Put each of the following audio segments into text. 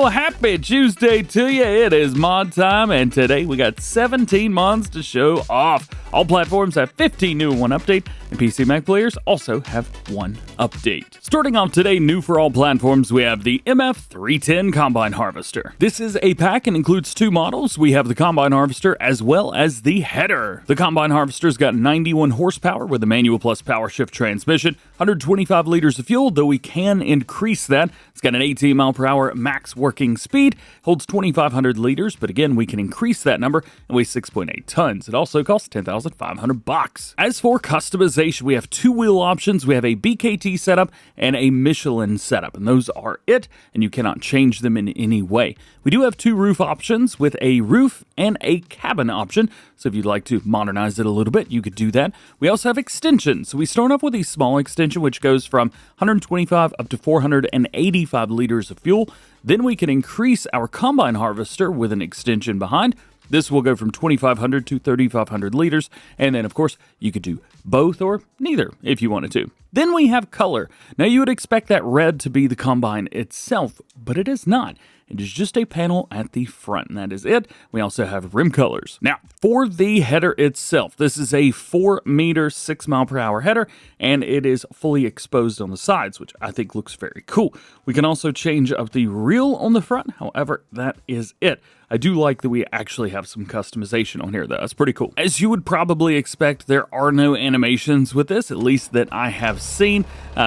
Well, happy Tuesday to you. It is mod time, and today we got 17 mods to show off. All platforms have 15 new and 1 update, and PC Mac players also have 1 update. Starting off today, new for all platforms, we have the MF310 Combine Harvester. This is a pack and includes 2 models. We have the Combine Harvester as well as the header. The Combine Harvester's got 91 horsepower with a manual plus power shift transmission, 125 liters of fuel, though we can increase that. It's got an 18 mile per hour max working speed, holds 2,500 liters, but again, we can increase that number and weighs 6.8 tons. It also costs $10,500. As for customization, we have 2 wheel options. We have a BKT setup and a Michelin setup, and those are it, and you cannot change them in any way. We do have 2 roof options with a roof and a cabin option, so if you'd like to modernize it a little bit, you could do that. We also have extensions. So we start off with a small extension, which goes from 125 up to 485 liters of fuel. Then we can increase our combine harvester with an extension behind. This will go from 2,500 to 3,500 liters, and then, of course, you could do both or neither if you wanted to. Then we have color. Now, you would expect that red to be the combine itself, but it is not. It is just a panel at the front, and that is it. We also have rim colors. Now, for the header itself, this is a 4 meter, 6 mile per hour header, and it is fully exposed on the sides, which I think looks very cool. We can also change up the reel on the front. However, that is it. I do like that we actually have some customization on here, though. That's pretty cool. As you would probably expect, there are no animations with this, at least that I have seen.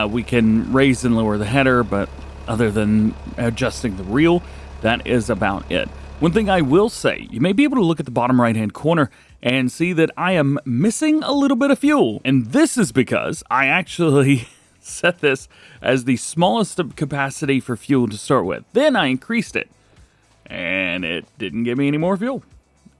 We can raise and lower the header, but other than adjusting the reel, that is about it. One thing I will say, you may be able to look at the bottom right-hand corner and see that I am missing a little bit of fuel. And this is because I actually set this as the smallest capacity for fuel to start with. Then I increased it, and it didn't give me any more fuel.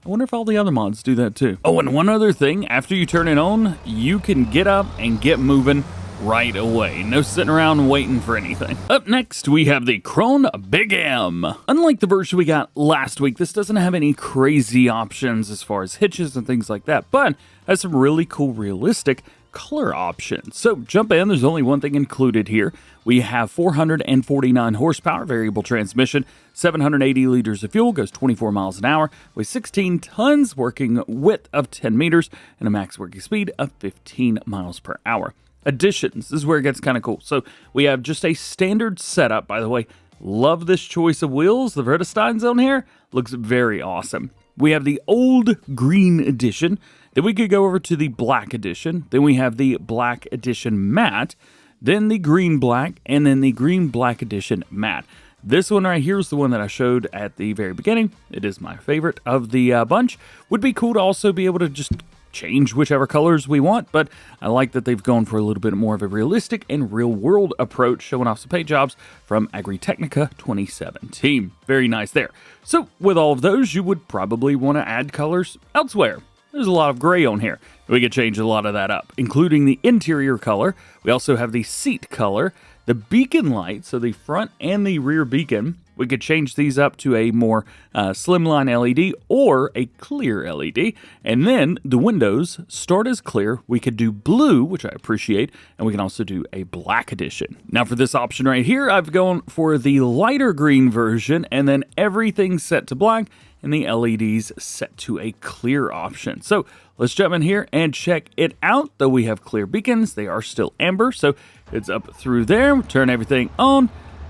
I wonder if all the other mods do that too. Oh, and one other thing, after you turn it on, you can get up and get moving right away. No sitting around waiting for anything. Up next, we have the Krone BigM. Unlike the version we got last week, this doesn't have any crazy options as far as hitches and things like that, but has some really cool realistic color options. So jump in, there's only one thing included here. We have 449 horsepower, variable transmission, 780 liters of fuel, goes 24 miles an hour, weighs 16 tons, working width of 10 meters, and a max working speed of 15 miles per hour. Additions, this is where it gets kind of cool. So we have just a standard setup. By the way, love this choice of wheels. The Vertesteins on here looks very awesome. We have the old green edition. Then we could go over to the black edition. Then we have the black edition matte. Then the green black, and then the green black edition matte. This one right here is the one that I showed at the very beginning. It is my favorite of the bunch. Would be cool to also be able to just change whichever colors we want, but I like that they've gone for a little bit more of a realistic and real-world approach, showing off some paint jobs from Agritechnica 2017. Very nice there. So with all of those, you would probably want to add colors elsewhere. There's a lot of gray on here. We could change a lot of that up, including the interior color. We also have the seat color, the beacon light, so the front and the rear beacon. We could change these up to a more slimline LED or a clear LED. And then the windows start as clear. We could do blue, which I appreciate, and we can also do a black edition. Now for this option right here, I've gone for the lighter green version, and then everything set to black, and the LEDs set to a clear option. So let's jump in here and check it out. Though we have clear beacons, they are still amber, so it's up through there. Turn everything on,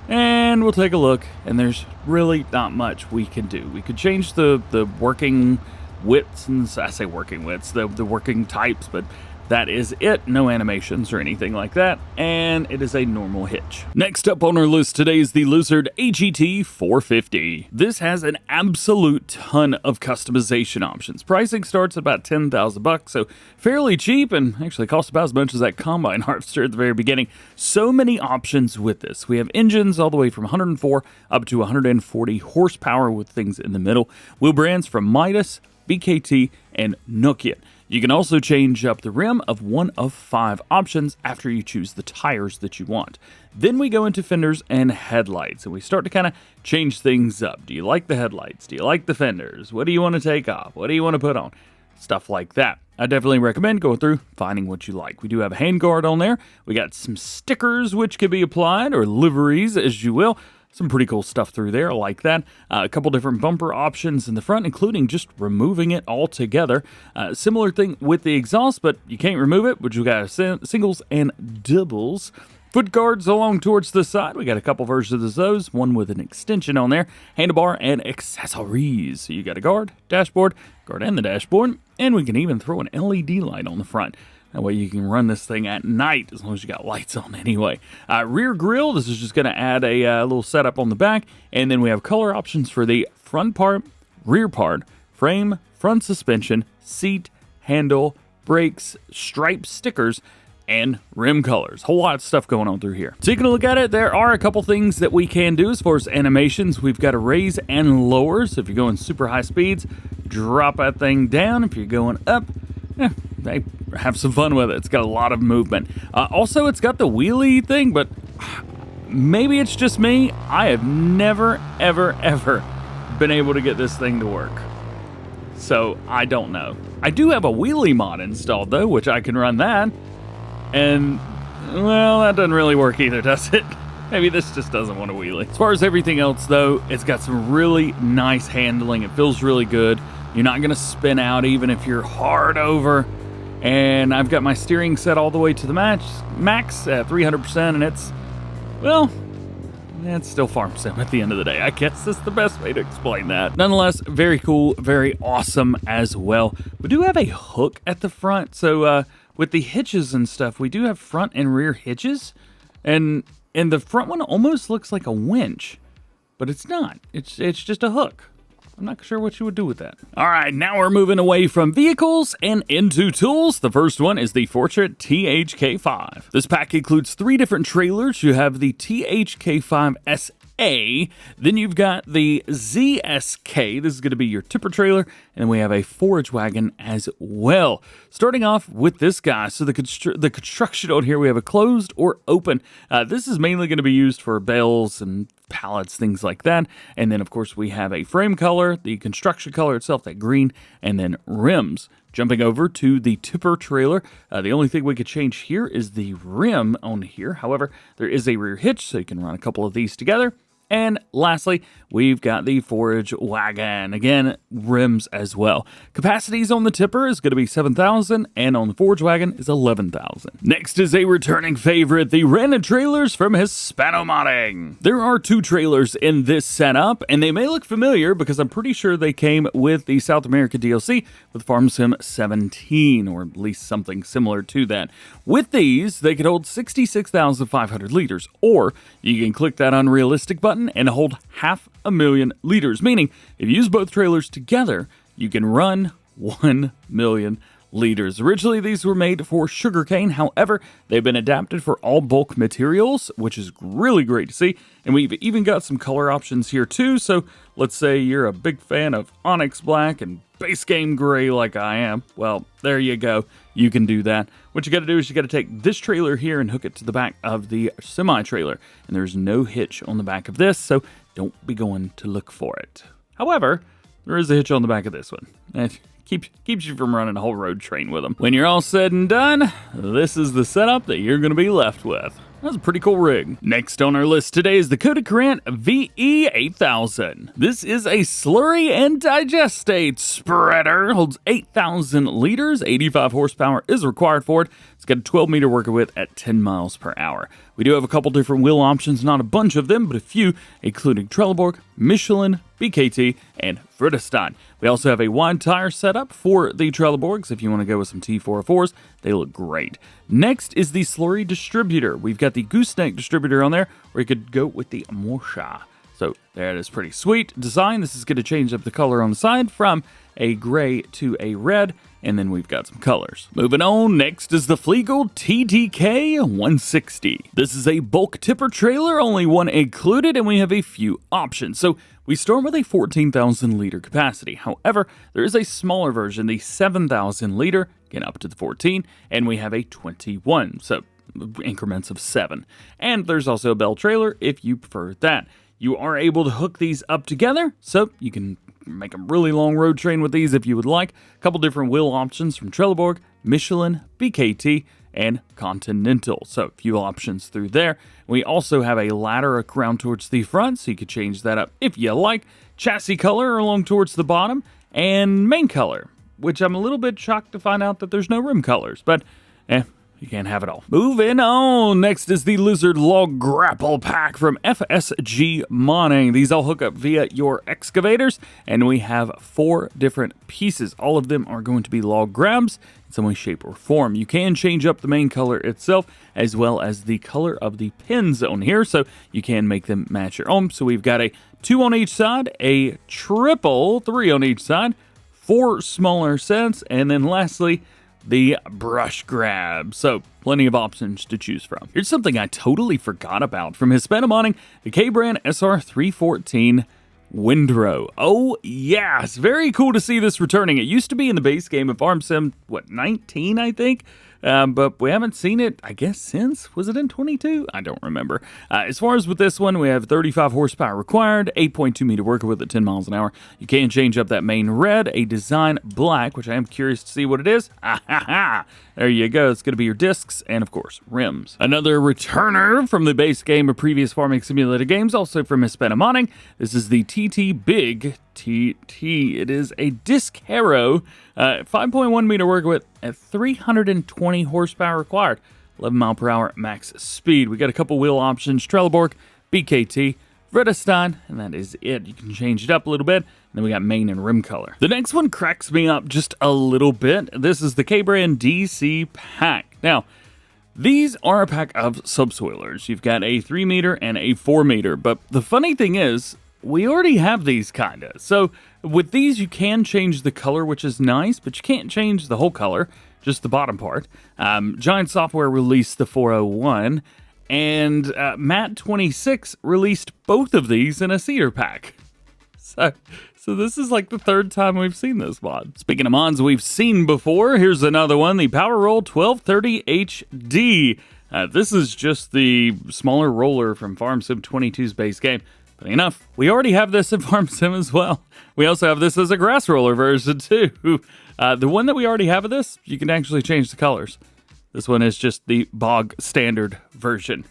and we'll take a look, and there's really not much we can do. We could change the working widths, and I say working widths, the working types, but that is it. No animations or anything like that, and it is a normal hitch. Next up on our list today is the Lizard AGT 450. This has an absolute ton of customization options. Pricing starts at about $10,000, so fairly cheap, and actually costs about as much as that combine harvester at the very beginning. So many options with this. We have engines all the way from 104 up to 140 horsepower with things in the middle. Wheel brands from Midas, BKT, and Nokian. You can also change up the rim of one of 5 options after you choose the tires that you want. Then we go into fenders and headlights, and we start to kind of change things up. Do you like the headlights? Do you like the fenders? What do you want to take off? What do you want to put on? Stuff like that. I definitely recommend going through, finding what you like. We do have a handguard on there. We got some stickers which can be applied, or liveries as you will. Some pretty cool stuff through there, I like that. A couple different bumper options in the front, including just removing it altogether. Similar thing with the exhaust, but you can't remove it, which we got singles and doubles. Foot guards along towards the side. We got a couple versions of those, one with an extension on there, handlebar, and accessories. So you got a guard and the dashboard, and we can even throw an LED light on the front. That way you can run this thing at night as long as you got lights on anyway. Rear grille, this is just going to add a little setup on the back. And then we have color options for the front part, rear part, frame, front suspension, seat, handle, brakes, stripe stickers, and rim colors. Whole lot of stuff going on through here. Taking a look at it, there are a couple things that we can do as far as animations. We've got a raise and lower. So if you're going super high speeds, drop that thing down. If you're going up, they have some fun with it. It's got a lot of movement. Also, it's got the wheelie thing, but maybe it's just me. I have never, ever been able to get this thing to work. So I don't know. I do have a wheelie mod installed though, which I can run that. And, well, that doesn't really work either, does it? Maybe this just doesn't want to wheelie. As far as everything else, though, it's got some really nice handling. It feels really good. You're not going to spin out even if you're hard over. And I've got my steering set all the way to the max at 300%, and it's, well, it's still farm sim at the end of the day. I guess that's the best way to explain that. Nonetheless, very cool, very awesome as well. We do have a hook at the front, so with the hitches and stuff, we do have front and rear hitches, and the front one almost looks like a winch, but it's not. It's just a hook. I'm not sure what you would do with that. All right, now we're moving away from vehicles and into tools. The first one is the Fortschritt THK5. This pack includes 3 different trailers. You have the THK5 SA, then you've got the ZSK. This is going to be your tipper trailer, and we have a forage wagon as well. Starting off with this guy, so the construction on here, we have a closed or open. This is mainly going to be used for bales and pallets, things like that. And then, of course, we have a frame color, the construction color itself, that green, and then rims. Jumping over to the tipper trailer, the only thing we could change here is the rim on here. However, there is a rear hitch, so you can run a couple of these together. And lastly, we've got the forage wagon. Again, rims as well. Capacities on the tipper is going to be 7,000, and on the forage wagon is 11,000. Next is a returning favorite, the Randon trailers from Hispano Modding. There are 2 trailers in this setup, and they may look familiar because I'm pretty sure they came with the South America DLC with Farm Sim 17, or at least something similar to that. With these, they could hold 66,500 liters, or you can click that unrealistic button and hold 500,000 liters, meaning if you use both trailers together, you can run 1,000,000 liters. Originally, these were made for sugarcane. However, they've been adapted for all bulk materials, which is really great to see. And we've even got some color options here too. So let's say you're a big fan of Onyx Black and base game gray like I am. Well, there you go. You can do that. What you got to do is you got to take this trailer here and hook it to the back of the semi-trailer. And there's no hitch on the back of this, so don't be going to look for it. However, there is a hitch on the back of this one. It keeps you from running a whole road train with them. When you're all said and done, this is the setup that you're going to be left with. That's a pretty cool rig. Next on our list today is the Kotte Garant VE8000. This is a slurry and digestate spreader. Holds 8,000 liters. 85 horsepower is required for it. It's got a 12-meter working width at 10 miles per hour. We do have a couple different wheel options, not a bunch of them, but a few, including Trelleborg, Michelin, BKT, and Friedestein. We also have a wide tire setup for the Trelleborgs. If you want to go with some T404s, they look great. Next is the slurry distributor. We've got the gooseneck distributor on there, or you could go with the Morsha. So there it is, pretty sweet design. This is going to change up the color on the side from a gray to a red, and then we've got some colors. Moving on, next is the Fliegl TDK 160. This is a bulk tipper trailer, only one included, and we have a few options. So we start with a 14,000 liter capacity. However, there is a smaller version, the 7,000 liter, again up to the 14, and we have a 21, so increments of 7. And there's also a bell trailer if you prefer that. You are able to hook these up together, so you can make a really long road train with these if you would like. A couple different wheel options from Trelleborg, Michelin, BKT, and Continental. So a few options through there. We also have a ladder around towards the front, so you could change that up if you like. Chassis color along towards the bottom, and main color, which I'm a little bit shocked to find out that there's no rim colors, but you can't have it all. Moving on. Next is the Lizard Log Grapple Pack from FSG Modding. These all hook up via your excavators, and we have 4 different pieces. All of them are going to be log grabs in some way, shape, or form. You can change up the main color itself, as well as the color of the pins on here, so you can make them match your own. So we've got a 2 on each side, a triple, 3 on each side, 4 smaller sets, and then lastly, the brush grab. So plenty of options to choose from. Here's something I totally forgot about from Hispano Modding, the K-Brand SR314 Windrow. Oh yes, very cool to see this returning. It used to be in the base game of Farm Sim, 19 I think? But we haven't seen it, I guess, since. Was it in 22? I don't remember. As far as with this one, we have 35 horsepower required, 8.2 meter working with at 10 miles an hour. You can change up that main red, a design black, which I am curious to see what it is. There you go. It's going to be your discs and, of course, rims. Another returner from the base game of previous farming simulator games, also from Hispano Modding. This is the TT Big TT. It is a disc harrow, 5.1 meter work width at 320 horsepower required, 11 mile per hour max speed. We got a couple wheel options: Trelleborg, BKT, Vredestein, and that is it. You can change it up a little bit, and then we got main and rim color. The next one cracks me up just a little bit. This is the K-Brand DC Pack. Now, these are a pack of subsoilers. You've got a 3 meter and a 4 meter, but the funny thing is, we already have these kinda. So with these, you can change the color, which is nice, but you can't change the whole color, just the bottom part. Giant Software released the 401, and Matt26 released both of these in a cedar pack. So this is like the 3rd time we've seen this mod. Speaking of mods we've seen before, here's another one, the PowerRoll 1230 HD. This is just the smaller roller from Farm Sim 22's base game. Funny enough, we already have this in Farm Sim as well. We also have this as a grass roller version too. The one that we already have of this, you can actually change the colors. This one is just the bog standard version.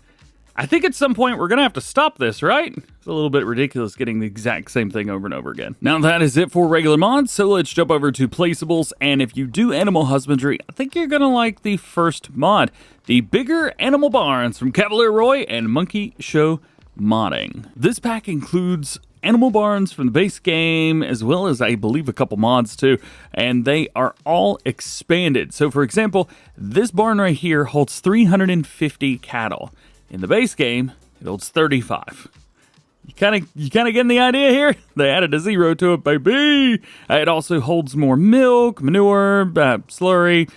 I think at some point we're going to have to stop this, right? It's a little bit ridiculous getting the exact same thing over and over again. Now that is it for regular mods, so let's jump over to Placeables. And if you do animal husbandry, I think you're going to like the first mod, the bigger animal barns from Cavalier Roy and Monkey Show Modding. This pack includes animal barns from the base game, as well as I believe a couple mods too, and they are all expanded. So for example, this barn right here holds 350 cattle. In the base game, it holds 35. You kind of getting the idea here? They added a 0 to it, baby. It also holds more milk, manure, slurry,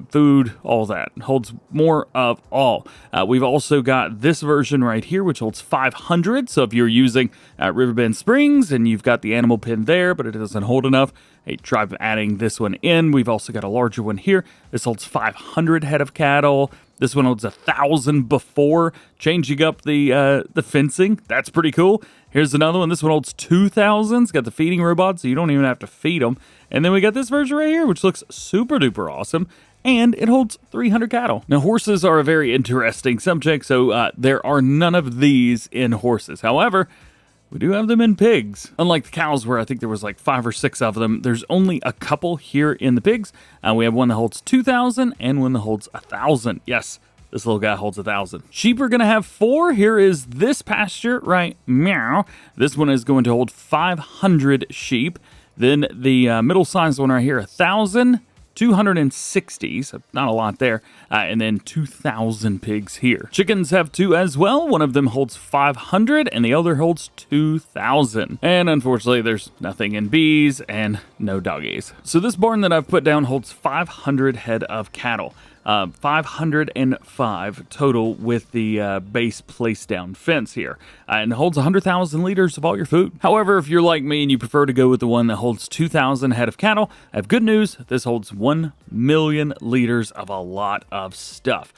food, all that. Holds more of all. We've also got this version right here, which holds 500. So if you're using Riverbend Springs and you've got the animal pen there, but it doesn't hold enough, hey, try adding this one in. We've also got a larger one here. This holds 500 head of cattle. This one holds 1,000 before changing up the fencing. That's pretty cool. Here's another one. This one holds 2,000. It's got the feeding robot, so you don't even have to feed them. And then we got this version right here, which looks super duper awesome. And it holds 300 cattle. Now, horses are a very interesting subject, so there are none of these in horses. However, we do have them in pigs. Unlike the cows, where I think there was like 5 or 6 of them, there's only a couple here in the pigs. We have one that holds 2,000 and one that holds 1,000. Yes, this little guy holds 1,000. Sheep are going to have 4. Here is this pasture, right? Meow. This one is going to hold 500 sheep. Then the middle-sized one right here, 1,000. 260, so not a lot there, and then 2,000 pigs here. Chickens have 2 as well. One of them holds 500 and the other holds 2,000. And unfortunately, there's nothing in bees and no doggies. So this barn that I've put down holds 500 head of cattle. 505 total with the base place down fence here, and holds 100,000 liters of all your food. However, if you're like me and you prefer to go with the one that holds 2,000 head of cattle, I have good news. This holds 1 million liters of a lot of stuff.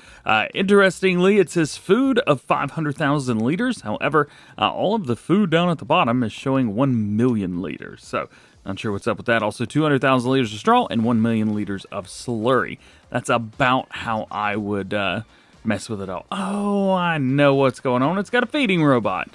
Interestingly, it says food of 500,000 liters. However, all of the food down at the bottom is showing 1 million liters. So Not sure what's up with that. Also, 200,000 liters of straw and 1 million liters of slurry. That's about how I would mess with it all. Oh, I know what's going on. It's got a feeding robot.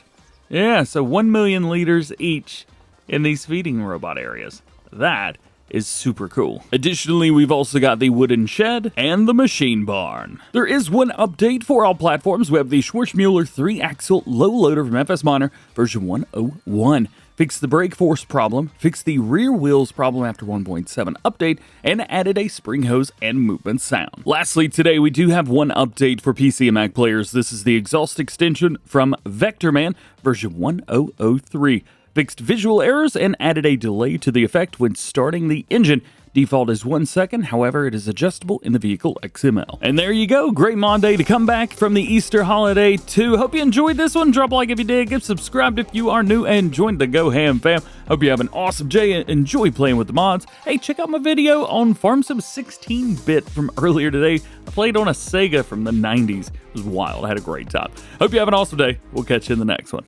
Yeah, so 1 million liters each in these feeding robot areas. That is super cool. Additionally, we've also got the wooden shed and the machine barn. There is one update for all platforms. We have the Schwarzmueller 3-axle low loader from FS Minor version 101. Fixed the brake force problem, fixed the rear wheels problem after 1.7 update, and added a spring hose and movement sound. Lastly, today we do have one update for PC and Mac players. This is the exhaust extension from Vectorman version 1003. Fixed visual errors and added a delay to the effect when starting the engine. Default is 1 second, however, it is adjustable in the vehicle XML. And there you go, great Monday to come back from the Easter holiday too. Hope you enjoyed this one. Drop a like if you did, get subscribed if you are new, and join the DjGoHam fam. Hope you have an awesome day and enjoy playing with the mods. Hey, check out my video on Farm Sim 16-bit from earlier today. I played on a Sega from the 90s. It was wild, I had a great time. Hope you have an awesome day. We'll catch you in the next one.